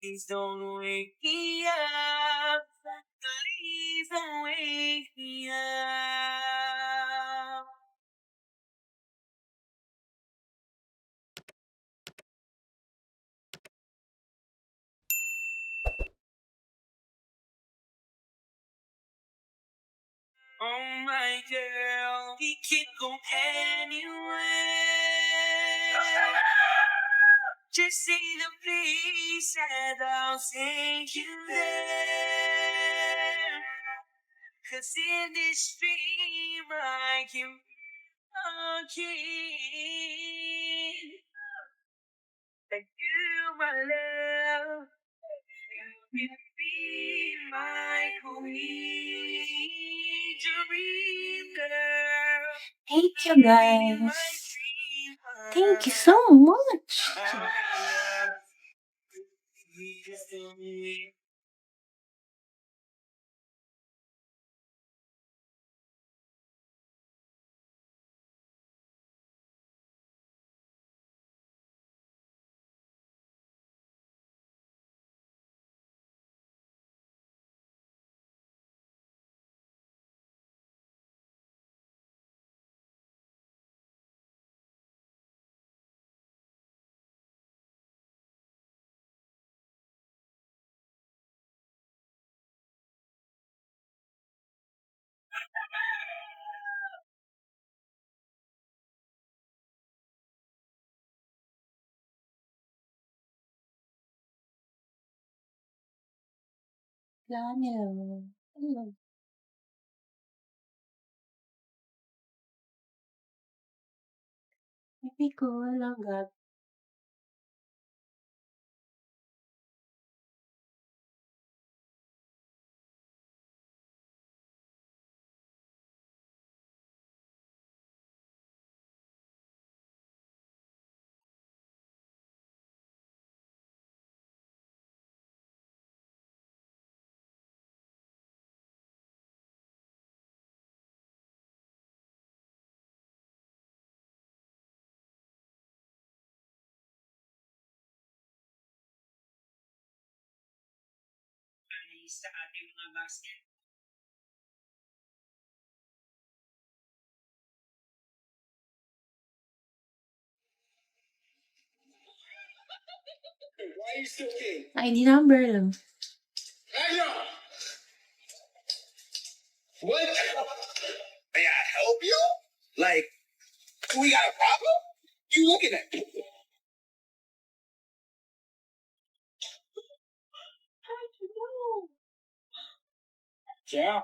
Please don't wake me up. Please don't wake me up. Oh my girl, we can go anywhere. Just say the place and I'll take you there. 'Cause in this dream I can again. Thank you, my love. You can be my queen, dream girl. Thank you, guys. Thank you so much. Hello. Hello. Hindi ko alam Sa ating mga basket. Why are you still king? ID number lang. Hey, yo! What? May I help you? Like, we got a problem? You looking at me? Yeah.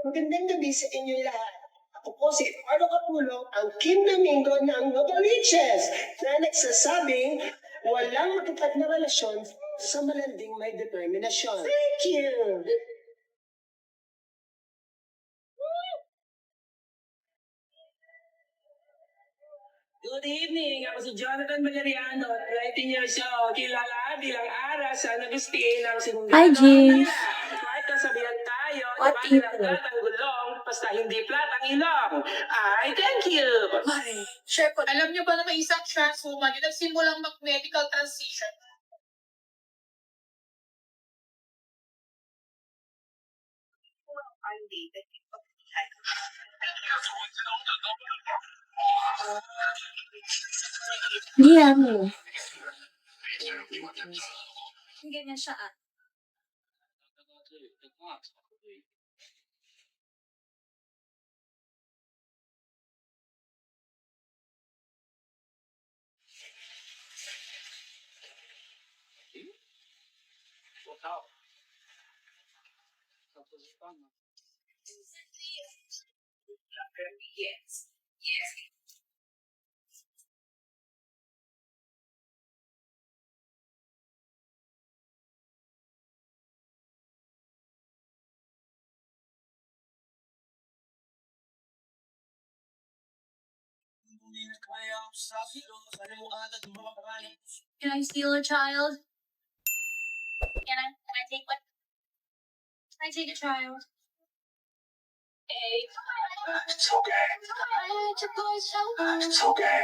Magandang gabi sa inyo lahat. Ako po si Eduardo Capulong, ang Kim Domingo ng Novaliches, na nagsasabing walang matutag na relasyon sa malanding may determinasyon. Thank you! Good evening. Ako si Jonathan Valeriano, 19 years old. Kilala bilang Ara sa Agustin ng Singapore. Hi, James. Kahit kasabihan tayo, What di ba is flat ang gulong, basta hindi flat ang ilong. I thank you. Mare, Chef, alam niyo ba na may isang trans woman yung nagsimulang mag-medical transition? I'm David. Hindi ano. Ganyan siya ah. Yes. Yes. Can I steal a child? Can I take one? Can I take a child? Hey. It's okay. It's okay.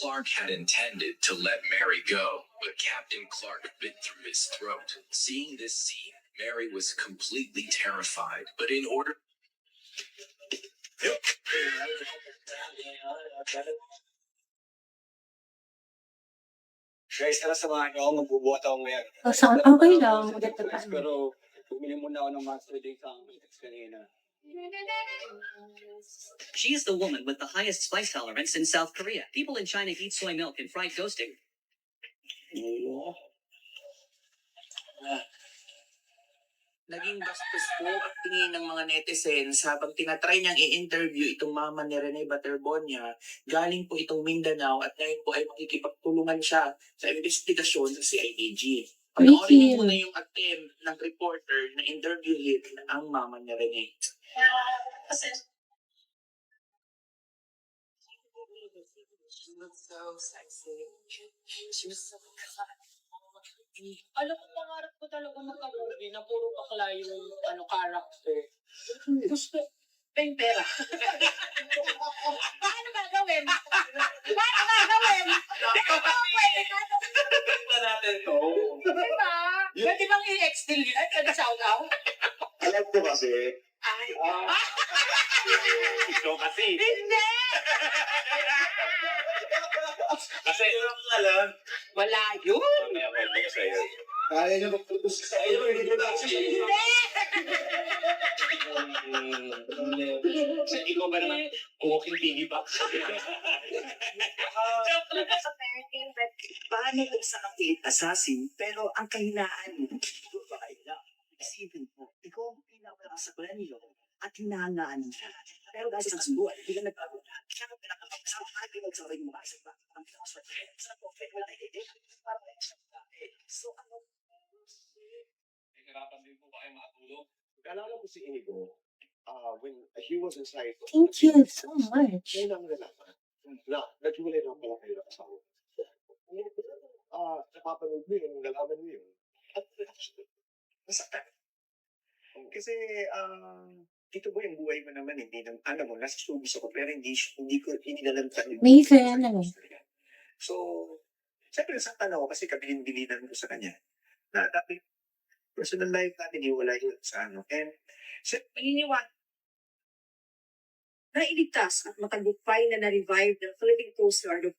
Clark had intended to let Mary go, but Captain Clark bit through his throat. Seeing this scene, Mary was completely terrified, but in order Guys, tara samahan niyo ako. Magbubuhat ako ngayon. Okay lang. Maganda pa. Pero, bumili muna ako ng Master Day sa akin kanina. She is the woman with the highest spice tolerance in South Korea. People in China eat soy milk and fried ghosting. Naging bastos po ang tingin ng mga netizens habang tinatry niyang i-interview itong mama ni Rene Baterbonia. Galing po itong Mindanao at ngayon po ay makikipagtulungan siya sa investigasyon sa CIDG. Panoorin niyo muna yung attempt ng reporter na interviewin ang mama ni Rene. She was so sexy. She was so Alam ko, pangarap ko talaga magka-movie na puro bakla yung character. Gusto, yung pera. Paano gagawin? Paano gagawin? Ikaw ba pwede ka? Ito natin to. Diba? Pwede bang i-extend yun? Pwede shout-out? Alam ko kasi. Ay. Ikaw kasi. Hindi! Kasi, alam. Wala yun! Kaya niyo magputos sa iyo. Hindi na Hindi! Ikaw ba naman? Walking piggyback. Joke lang sa parenting, but Paano kung sa kapilit assassin, pero ang kahinaan mo, babae lang. Isipin mo, ikaw ang pinapalakas sa premyo at hinahangaan siya. Pero dahil sa buhay, hindi ka nagbago. Siya ang pinakapagkasama at pinagsabay mo sa iba. Ang pinakaswerte, sa perfect, wala kay parang may isang babae. So ano? Nahihirapan din po ba kayo makatulog? Alala ko si Inigo, when he was inside, Thank you so much. yun ang nalaman na naghiwalay na pala kayo ng asawa. Napapanood mo yun, nalaman mo yun. At nasaktan. Kasi, dito mo yung buhay mo naman, hindi naman, alam mo, nasa showbiz ako, pero hindi nalantan. Amazing, ano. So, siyempre nasaktan ako kasi kabilin-bilinan ko sa kanya. Na dati, personal life natin, hiwalay yun sa ano. And, Maniniwala na iligtas at matagumpay na na-revive ng Philippine Coast Guard.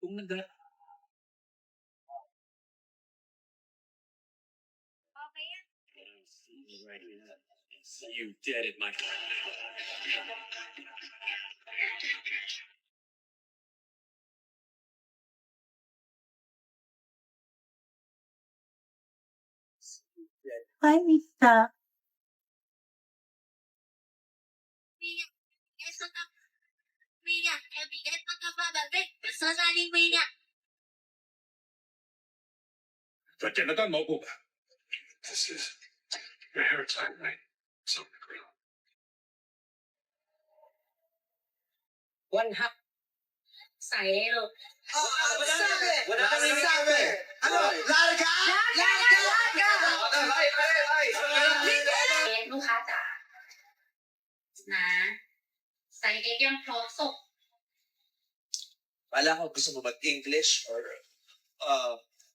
Kung nag okay yan. You dead at my. Hi, Rita. This is your hair time, right? So One half. Sa'yo. Wala kang sinasabi! Ano? Larga! Larga! Luhata. Na. Sa'yo yung proso. Wala ko gusto mo mag-English or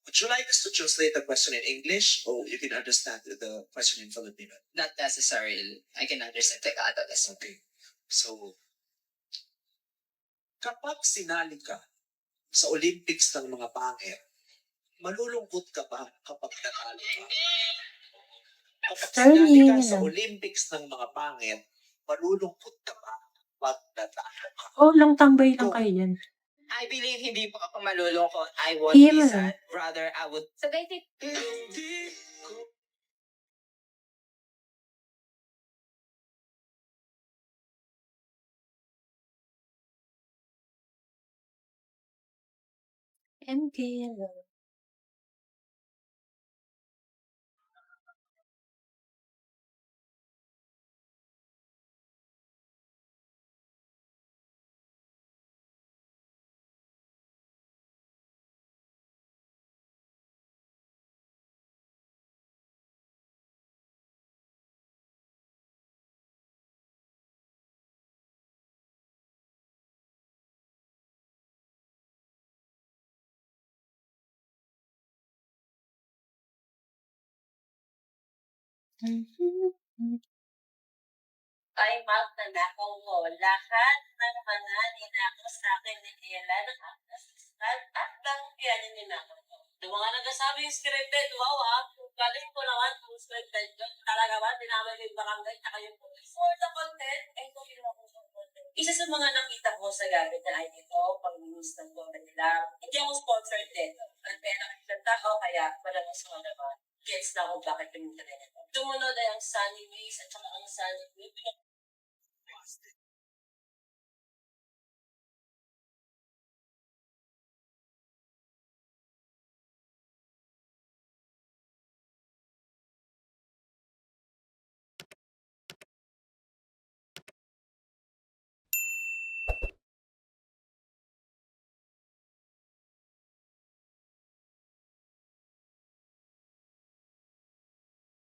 would you like us to translate the question in English or you can understand the question in Filipino? Not necessarily. I can understand Tagalog. That's Okay. So, kapag sinali ka sa Olympics ng mga pangit, malulungkot ka ba kapag natalo ka? Kapag sinali ka sa Olympics ng mga pangit, malulungkot ka ba kapag natalo ka? Oh, lang tambay lang kayo yan. I believe hindi po ako malulungkot. I won't Him. be sad. Rather, I would... So, guys, it MK. time out na nakaw mo. Lahat ng mga ninakaw sa akin ni Ella ng assistant at bangkyan ni ninakaw ko. Yung mga nagsasabi yung scripted, wow galing ko naman kung scripted yun. Talaga ba, dinamay yung barangay at yung police. For the content, ito yung ako sa content. Isa sa mga nakita ko sa gamit na ID ko, pag-news ng content nila, hindi ako sponsored dito. Ang pera ng tao, kaya walang mas mga naman. Gets na kung bakit yung internet. Tumunod ay ang Sunny Ways at saka ang Sunny Ways.